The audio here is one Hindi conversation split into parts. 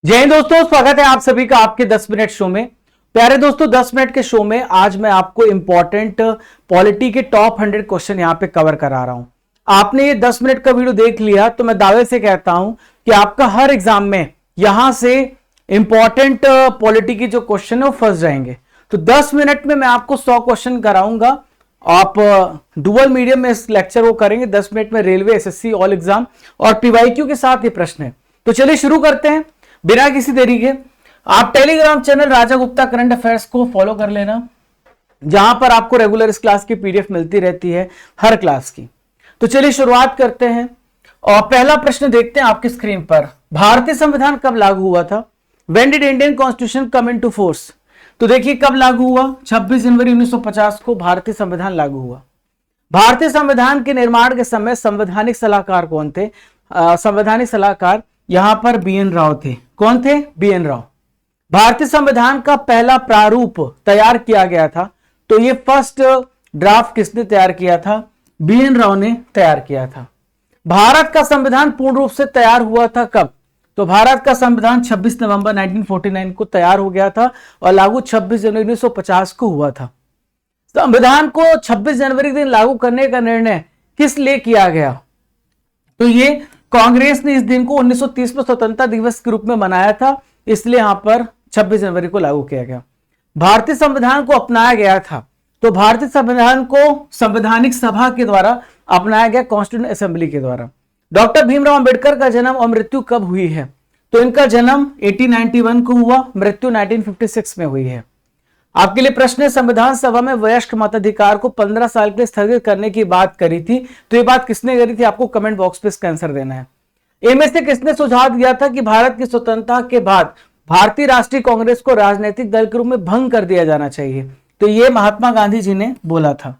जय हिंद दोस्तों, स्वागत है आप सभी का आपके 10 मिनट शो में। प्यारे दोस्तों, 10 मिनट के शो में आज मैं आपको इंपॉर्टेंट पॉलिटी के टॉप 100 क्वेश्चन यहां पे कवर करा रहा हूं। आपने ये 10 मिनट का वीडियो देख लिया तो मैं दावे से कहता हूं कि आपका हर एग्जाम में यहां से इंपॉर्टेंट पॉलिटी के जो क्वेश्चन है वो फंस जाएंगे। तो 10 मिनट में मैं आपको 100 क्वेश्चन कराऊंगा। आप डुअल मीडियम में इस लेक्चर को करेंगे। 10 मिनट में रेलवे, एसएससी, ऑल एग्जाम और पीवाईक्यू के साथ ये प्रश्न है। तो चलिए शुरू करते हैं बिना किसी देरी के। आप टेलीग्राम चैनल राजा गुप्ता करंट अफेयर्स को फॉलो कर लेना, जहां पर आपको रेगुलर इस क्लास की पीडीएफ मिलती रहती है हर क्लास की। तो चलिए शुरुआत करते हैं और पहला प्रश्न देखते हैं आपकी स्क्रीन पर। भारतीय संविधान कब लागू हुआ था? When did Indian constitution come into force? तो देखिए कब लागू हुआ, 26 जनवरी 1950 को भारतीय संविधान लागू हुआ। भारतीय संविधान के निर्माण के समय संवैधानिक सलाहकार कौन थे? संवैधानिक सलाहकार यहां पर बीएन राव थे। कौन थे? बीएन राव। भारतीय संविधान का पहला प्रारूप तैयार किया गया था, तो ये फर्स्ट ड्राफ्ट किसने तैयार किया था? बीएन राव ने तैयार किया था। भारत का संविधान पूर्ण रूप से तैयार हुआ था कब? तो भारत का संविधान 26 नवंबर 1949 को तैयार हो गया था और लागू 26 जनवरी 1950 को हुआ था। संविधान को 26 जनवरी के दिन लागू करने का निर्णय किस लिए किया गया? तो ये कांग्रेस ने इस दिन को 1930 में स्वतंत्रता दिवस के रूप में मनाया था, इसलिए यहां पर 26 जनवरी को लागू किया गया। भारतीय संविधान को अपनाया गया था, तो भारतीय संविधान को संवैधानिक सभा के द्वारा अपनाया गया, कॉन्स्टिट्यूएंट असेंबली के द्वारा। डॉक्टर भीमराव अंबेडकर का जन्म और मृत्यु कब हुई है? तो इनका जन्म 1891 को हुआ, मृत्यु 1956 में हुई है। आपके लिए प्रश्न है, संविधान सभा में वयस्क मताधिकार को 15 साल के लिए स्थगित करने की बात करी थी, तो ये बात किसने करी थी? आपको कमेंट बॉक्स पे इसका आंसर देना है। इनमें से किसने सुझाव दिया था कि भारत की स्वतंत्रता के बाद भारतीय राष्ट्रीय कांग्रेस को राजनीतिक दल के रूप में भंग कर दिया जाना चाहिए? तो ये महात्मा गांधी जी ने बोला था।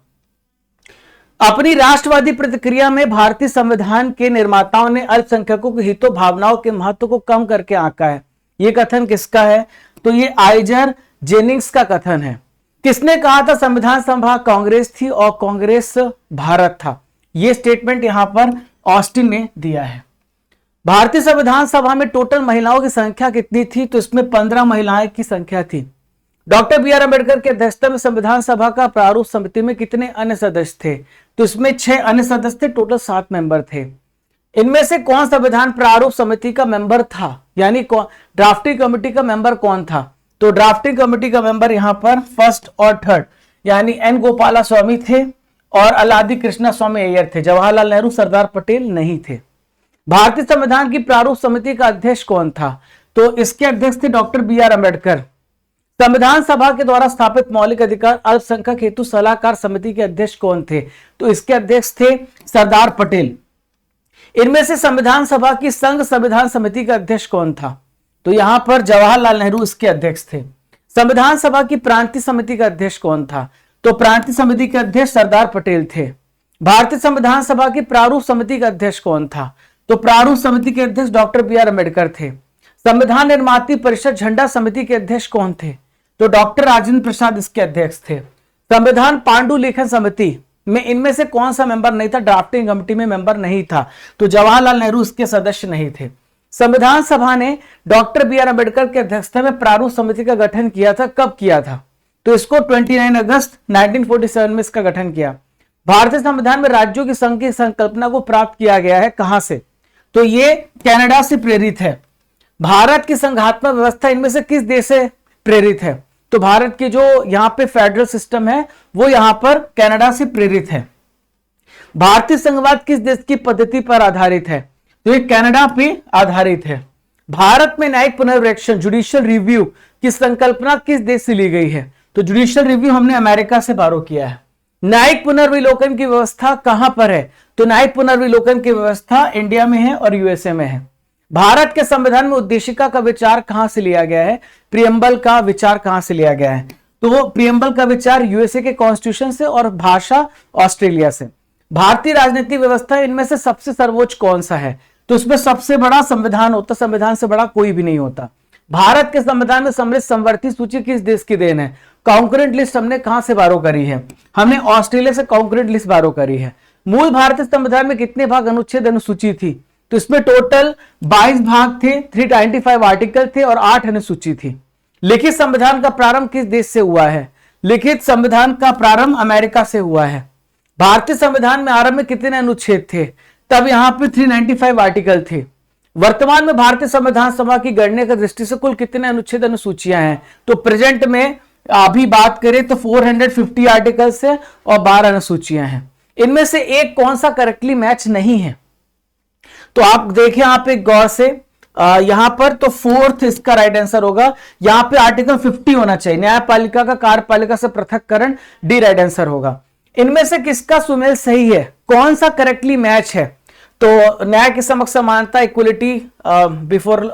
अपनी राष्ट्रवादी प्रतिक्रिया में भारतीय संविधान के निर्माताओं ने अल्पसंख्यकों के हितों भावनाओं के महत्व को कम करके आंका है। यह कथन किसका है? तो ये आइजर जेनिंग्स का कथन है। किसने कहा था संविधान सभा कांग्रेस थी और कांग्रेस भारत था? यह स्टेटमेंट यहां पर ऑस्टिन ने दिया है। भारतीय संविधान सभा में टोटल महिलाओं की संख्या कितनी थी? तो इसमें 15 महिलाएं की संख्या थी। डॉक्टर बी आर अम्बेडकर की अध्यक्षता में संविधान सभा का प्रारूप समिति में कितने अन्य सदस्य थे? तो इसमें 6 अन्य सदस्य थे, टोटल 7 मेंबर थे। इनमें से कौन संविधान प्रारूप समिति का मेंबर था, यानी ड्राफ्टिंग कमेटी का मेंबर कौन था? तो ड्राफ्टिंग कमेटी का मेंबर यहां पर फर्स्ट और थर्ड यानी एन गोपाला स्वामी थे और अलादी कृष्णा स्वामी अय्यर थे। जवाहरलाल नेहरू, सरदार पटेल नहीं थे। भारतीय संविधान की प्रारूप समिति का अध्यक्ष कौन था? तो इसके अध्यक्ष थे डॉक्टर बी आर अम्बेडकर। संविधान सभा के द्वारा स्थापित मौलिक अधिकार अल्पसंख्यक हेतु सलाहकार समिति के अध्यक्ष कौन थे? तो इसके अध्यक्ष थे सरदार पटेल। इनमें से संविधान सभा की संघ संविधान समिति का अध्यक्ष कौन था? तो यहां पर जवाहरलाल नेहरू इसके अध्यक्ष थे। संविधान सभा की प्रांतीय समिति का अध्यक्ष कौन था? तो प्रांतीय समिति के अध्यक्ष सरदार पटेल थे। भारतीय संविधान सभा की प्रारूप समिति का अध्यक्ष कौन था? तो प्रारूप समिति के अध्यक्ष डॉक्टर बी आर अम्बेडकर थे। संविधान निर्माती परिषद झंडा समिति के अध्यक्ष कौन थे? तो डॉक्टर राजेंद्र प्रसाद इसके अध्यक्ष थे। संविधान पांडुलिखन समिति में इनमें से कौन सा मेंबर नहीं था? ड्राफ्टिंग कमेटी में मेंबर नहीं था, तो जवाहरलाल नेहरू इसके सदस्य नहीं थे। संविधान सभा ने डॉक्टर बी आर अम्बेडकर की अध्यक्षता में प्रारूप समिति का गठन किया था। कब किया था? तो इसको 29 अगस्त 1947 में इसका गठन किया। भारतीय संविधान में राज्यों की संघ की संकल्पना को प्राप्त किया गया है कहां से? तो ये कनाडा से प्रेरित है। भारत की संघात्मक व्यवस्था इनमें से किस देश से प्रेरित है? तो भारत के जो यहां पे फेडरल सिस्टम है वो यहां पर कनाडा से प्रेरित है। भारतीय संघवाद किस देश की पद्धति पर आधारित है? तो ये कनाडा पे आधारित है। भारत में न्यायिक पुनर्विवेचन जुडिशियल रिव्यू की संकल्पना किस देश से ली गई है? तो जुडिशियल रिव्यू हमने अमेरिका से बारो किया है। न्यायिक पुनर्विलोकन की व्यवस्था कहां पर है? तो न्यायिक पुनर्विलोकन की व्यवस्था इंडिया में है और यूएसए में है। भारत के संविधान में उद्देशिका का विचार कहां से लिया गया है? प्रियम्बल का विचार कहां से लिया गया है? तो प्रियम्बल का विचार यूएसए के कॉन्स्टिट्यूशन से और भाषा ऑस्ट्रेलिया से। भारतीय राजनीतिक व्यवस्था इनमें से सबसे सर्वोच्च कौन सा है? तो इसमें सबसे बड़ा संविधान होता, संविधान से बड़ा कोई भी नहीं होता। भारत के संविधान में सम्मिलित समवर्ती सूची किस देश की देन है? कॉन्करेंट लिस्ट हमने कहां से बारो करी है? हमने ऑस्ट्रेलिया से कॉन्करेंट लिस्ट बारो करी है। मूल भारतीय संविधान में कितने भाग अनुच्छेद अनुसूची थी? तो इसमें टोटल 22 भाग थे, 395 आर्टिकल थे और 8 अनुसूची थी। लिखित संविधान का प्रारंभ किस देश से हुआ है? लिखित संविधान का प्रारंभ अमेरिका से हुआ है। भारतीय संविधान में आरंभ में कितने अनुच्छेद थे? तब यहां पे 395 आर्टिकल थे। वर्तमान में भारतीय संविधान सभा की गणना की दृष्टि से कुल कितने अनुच्छेद अनुसूचियां हैं? तो प्रेजेंट में अभी बात करें तो 450 आर्टिकल्स है और 12 अनुसूचियां हैं। इनमें से एक कौन सा करेक्टली मैच नहीं है? तो आप देखिए यहां पे गौर से, यहां पर तो फोर्थ इसका राइट आंसर होगा। यहां पे आर्टिकल 50 होना चाहिए, न्यायपालिका का कार्यपालिका से पृथककरण, डी राइट आंसर होगा। इनमें से किसका सुमेल सही है? कौन सा करेक्टली मैच है? तो न्याय के समक्ष समानता, इक्वलिटी बिफोर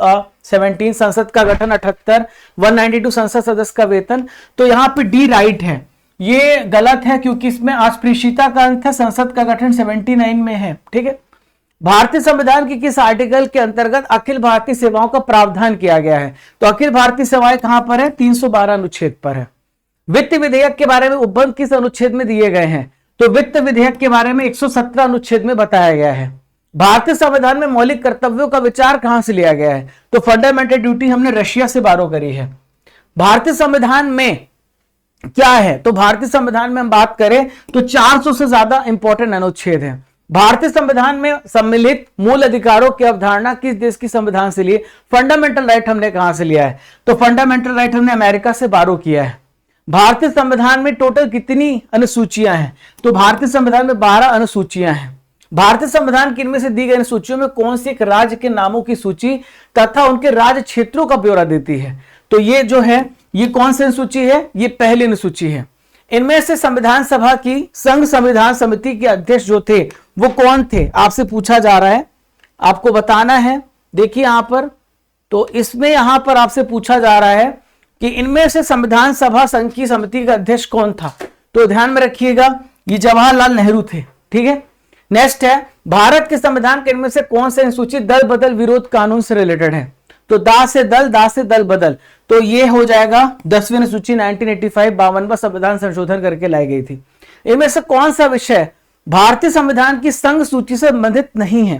17, संसद का गठन 78, 192 संसद सदस्य का वेतन, तो यहां पे डी राइट है। ये गलत है क्योंकि इसमें अस्पृश्यता का अंत है, संसद का गठन 79 में है। ठीक है। भारतीय संविधान के किस आर्टिकल के अंतर्गत अखिल भारतीय सेवाओं का प्रावधान किया गया है? तो अखिल भारतीय सेवाएं कहां पर है? 312 अनुच्छेद पर है। वित्त विधेयक के बारे में उपबंध किस अनुच्छेद में दिए गए हैं? तो वित्त विधेयक के बारे में 117 अनुच्छेद में बताया गया है। भारतीय संविधान में मौलिक कर्तव्यों का विचार कहां से लिया गया है? तो फंडामेंटल ड्यूटी हमने रशिया से बारो करी है। भारतीय संविधान में क्या है? तो भारतीय संविधान में हम बात करें तो 400 से ज्यादा इंपॉर्टेंट अनुच्छेद हैं। भारतीय संविधान में सम्मिलित मूल अधिकारों की अवधारणा किस देश की संविधान से लिए? फंडामेंटल राइट हमने कहां से लिया है? तो फंडामेंटल राइट हमने अमेरिका से बारो किया है। भारतीय संविधान में टोटल कितनी अनुसूचियां हैं? तो भारतीय संविधान में 12 अनुसूचियां हैं। भारतीय संविधान की इनमें से दी गई अनुसूचियों में कौन सी एक राज्य के नामों की सूची तथा उनके राज्य क्षेत्रों का ब्यौरा देती है? तो ये जो है ये कौन सी अनुसूची है? ये पहली अनुसूची है। इनमें से संविधान सभा की संघ संविधान समिति के अध्यक्ष जो थे वो कौन थे? आपसे पूछा जा रहा है, आपको बताना है। देखिए यहां पर, तो इसमें यहां पर आपसे पूछा जा रहा है कि इनमें से संविधान सभा संघ की समिति का अध्यक्ष कौन था? तो ध्यान में रखिएगा ये जवाहरलाल नेहरू थे। ठीक है। नेक्स्ट है, भारत के संविधान के इनमें से कौन से अनुसूची दल बदल विरोध कानून से रिलेटेड है? तो दा से दल बदल, तो ये हो जाएगा 10वीं अनुसूची 1985 52वां संविधान संशोधन करके लाई गई थी। इनमें से कौन सा विषय भारतीय संविधान की संघ सूची से संबंधित नहीं है?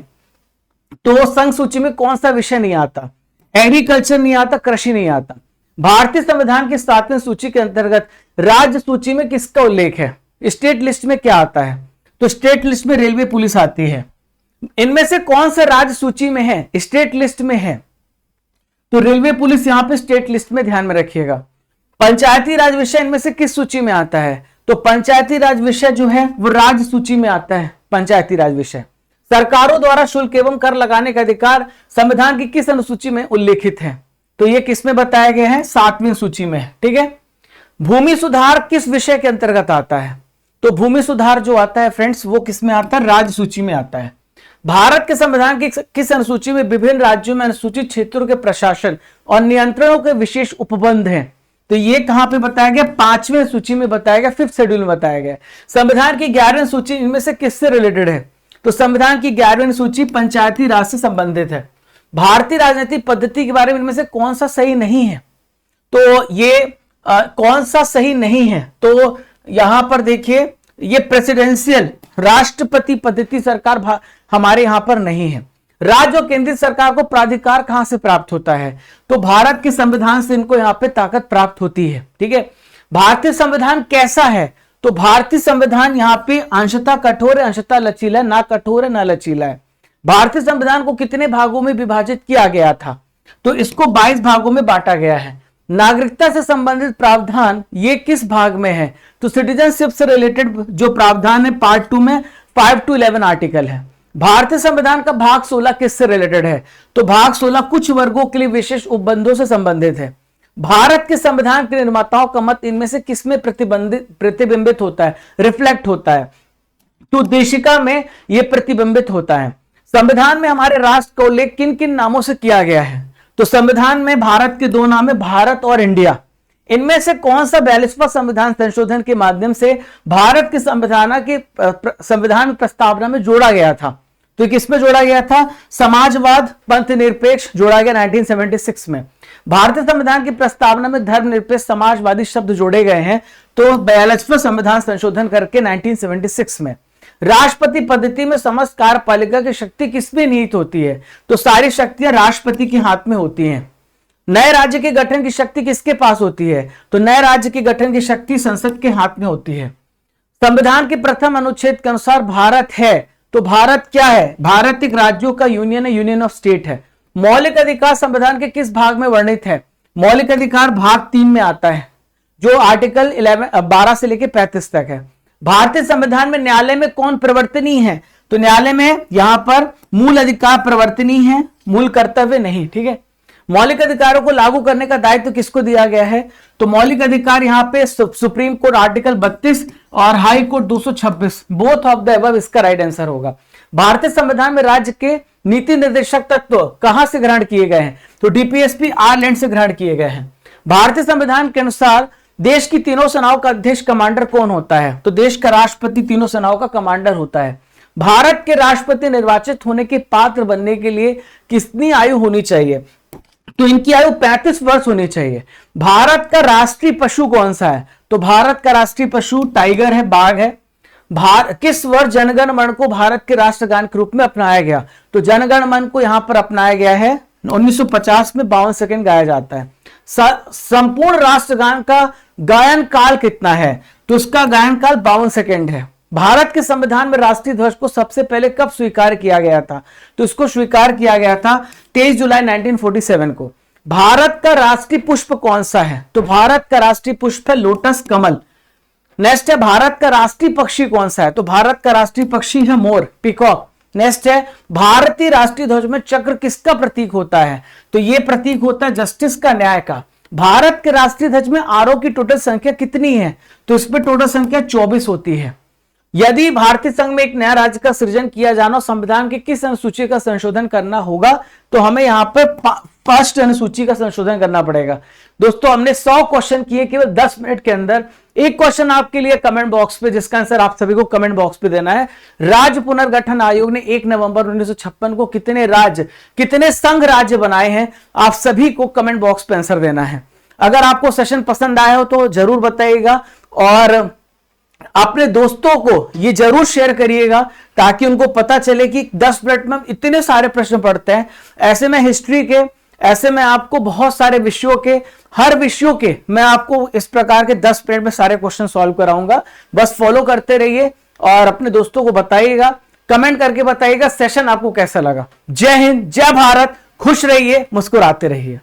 तो संघ सूची में कौन सा विषय नहीं आता? एग्रीकल्चर नहीं आता, कृषि नहीं आता। भारतीय संविधान की 7वीं सूची के अंतर्गत राज्य सूची में किसका उल्लेख है? स्टेट लिस्ट में क्या आता है? तो स्टेट लिस्ट में रेलवे पुलिस आती है। इनमें से कौन सा राज्य सूची में है? स्टेट लिस्ट में है, तो रेलवे पुलिस यहां पे स्टेट लिस्ट में, ध्यान में रखिएगा। पंचायती राज विषय इनमें से किस सूची में आता है? तो पंचायती राज विषय जो है वो राज्य सूची में आता है। पंचायती राज विषय, सरकारों द्वारा शुल्क एवं कर लगाने का अधिकार संविधान की किस अनुसूची में उल्लेखित है? तो ये किस में बताया गया है? 7वीं सूची में। ठीक है। भूमि सुधार किस विषय के अंतर्गत आता है? तो भूमि सुधार जो आता है फ्रेंड्स वो किस में आता है? राज्य सूची में आता है। भारत के संविधान की किस अनुसूची में विभिन्न राज्यों में अनुसूचित क्षेत्रों के प्रशासन और नियंत्रणों के विशेष उपबंध हैं? तो ये कहां पे बताया गया? 5वीं सूची में बताया गया, 5th शेड्यूल में बताया गया। संविधान की 11वीं सूची इनमें से किससे रिलेटेड है? तो संविधान की 11वीं सूची पंचायती राज से संबंधित है। भारतीय राजनीतिक पद्धति के बारे में इनमें से कौन सा सही नहीं है? तो ये कौन सा सही नहीं है? तो यहां पर देखिए ये प्रेसिडेंशियल राष्ट्रपति पद्धति सरकार हमारे यहां पर नहीं है। राज्य और केंद्रीय सरकार को प्राधिकार कहां से प्राप्त होता है? तो भारत के संविधान से इनको यहां पे ताकत प्राप्त होती है। ठीक है। भारतीय संविधान कैसा है? तो भारतीय संविधान यहां पे अंशतः कठोर है, अंशतः लचीला है, ना कठोर है ना लचीला है। भारतीय संविधान को कितने भागों में विभाजित किया गया था? तो इसको 22 भागों में बांटा गया है। नागरिकता से संबंधित प्रावधान ये किस भाग में है? तो सिटीजनशिप से रिलेटेड जो प्रावधान है पार्ट 2 में 5 to 11 आर्टिकल है। भारतीय संविधान का भाग 16 किससे रिलेटेड है? तो भाग 16 कुछ वर्गों के लिए विशेष उपबंधों से संबंधित है। भारत के संविधान के निर्माताओं का मत इनमें से किसमें प्रतिबिंबित होता है, रिफ्लेक्ट होता है? तो उद्देशिका में यह प्रतिबिंबित होता है। संविधान में हमारे राष्ट्र का उल्लेख किन किन नामों से किया गया है? तो संविधान में भारत के 2 नाम है, भारत और इंडिया। इनमें से कौन सा 42वां संविधान संशोधन के माध्यम से भारत के संविधान प्रस्तावना में जोड़ा गया था? तो किसमें जोड़ा गया था? समाजवाद, पंथ निरपेक्ष जोड़ा गया 1976 में। भारतीय संविधान की प्रस्तावना में धर्मनिरपेक्ष समाजवादी शब्द जोड़े गए हैं, तो 42वां संविधान संशोधन करके 1976 में। राष्ट्रपति पद्धति में समस्त कार्यपालिका की शक्ति किसमें निहित होती है? तो सारी शक्तियां राष्ट्रपति के हाथ में होती हैं। नए राज्य के गठन की शक्ति किसके पास होती है? तो नए राज्य के गठन की शक्ति संसद के हाथ में होती है। संविधान के प्रथम अनुच्छेद के अनुसार भारत है, तो भारत क्या है? भारत एक राज्यों का यूनियन है, यूनियन ऑफ स्टेट है। मौलिक अधिकार संविधान के किस भाग में वर्णित है? मौलिक अधिकार भाग 3 में आता है, जो आर्टिकल 12 से लेकर 35 तक है। भारतीय संविधान में न्यायालय में कौन प्रवर्तनीय है? तो न्यायालय में यहां पर मूल अधिकार प्रवर्तनीय है, मूल कर्तव्य नहीं। ठीक है, मौलिक अधिकारों को लागू करने का दायित्व किसको दिया गया है? तो मौलिक अधिकार यहां पे सुप्रीम कोर्ट आर्टिकल 32 और high court 226, both of the above इसका राइट आंसर होगा। भारतीय संविधान में राज्य के नीति निर्देशक तत्व कहां से ग्रहण किए गए हैं? तो डीपीएसपी आयरलैंड से ग्रहण किए गए हैं। भारतीय संविधान के अनुसार देश की तीनों सेनाओं का अध्यक्ष कमांडर कौन होता है? तो देश का राष्ट्रपति तीनों सेनाओं का कमांडर होता है। भारत के राष्ट्रपति निर्वाचित होने के पात्र बनने के लिए कितनी आयु होनी चाहिए? तो इनकी आयु 35 वर्ष होनी चाहिए। भारत का राष्ट्रीय पशु कौन सा है? तो भारत का राष्ट्रीय पशु टाइगर है, बाघ है। किस वर्ष जनगण मन को भारत के राष्ट्रगान के रूप में अपनाया गया? तो जनगण मन को यहां पर अपनाया गया है 1950 में, 52 सेकंड गाया जाता है। संपूर्ण राष्ट्रगान का गायन काल कितना है? तो उसका गायन काल 52 सेकंड है। भारत के संविधान में राष्ट्रीय ध्वज को सबसे पहले कब स्वीकार किया गया था? तो इसको स्वीकार किया गया था 23 जुलाई 1947 को। भारत का राष्ट्रीय पुष्प कौन सा है? तो भारत का राष्ट्रीय पुष्प है लोटस कमल। नेक्स्ट है, भारत का राष्ट्रीय पक्षी कौन सा है? तो भारत का राष्ट्रीय पक्षी है मोर, पीकॉक। नेक्स्ट है, भारतीय राष्ट्रीय ध्वज में चक्र किसका प्रतीक होता है? तो यह प्रतीक होता है जस्टिस का, न्याय का। भारत के राष्ट्रीय ध्वज में आरोह की टोटल संख्या कितनी है? तो इसमें टोटल संख्या 24 होती है। यदि भारतीय संघ में एक नया राज्य का सृजन किया जाना, संविधान की किस अनुसूची का संशोधन करना होगा? तो हमें यहां पर फर्स्ट अनुसूची का संशोधन करना पड़ेगा। दोस्तों, हमने 100 क्वेश्चन किए केवल 10 मिनट के अंदर। एक क्वेश्चन आपके लिए कमेंट बॉक्स पे, जिसका आंसर आप सभी को कमेंट बॉक्स पे देना है। राज्य पुनर्गठन आयोग ने 1 नवंबर 1956 को कितने संघ राज्य बनाए हैं? आप सभी को कमेंट बॉक्स पे आंसर देना है। अगर आपको सेशन पसंद आया हो तो जरूर बताइएगा, और अपने दोस्तों को ये जरूर शेयर करिएगा, ताकि उनको पता चले कि 10 मिनट में इतने सारे प्रश्न पढ़ते हैं। ऐसे में हिस्ट्री के, ऐसे में आपको बहुत सारे विषयों के, हर विषयों के मैं आपको इस प्रकार के 10 मिनट में सारे क्वेश्चन सॉल्व कराऊंगा। बस फॉलो करते रहिए और अपने दोस्तों को बताइएगा, कमेंट करके बताइएगा सेशन आपको कैसा लगा। जय हिंद, जय भारत, खुश रहिए, मुस्कुराते रहिए।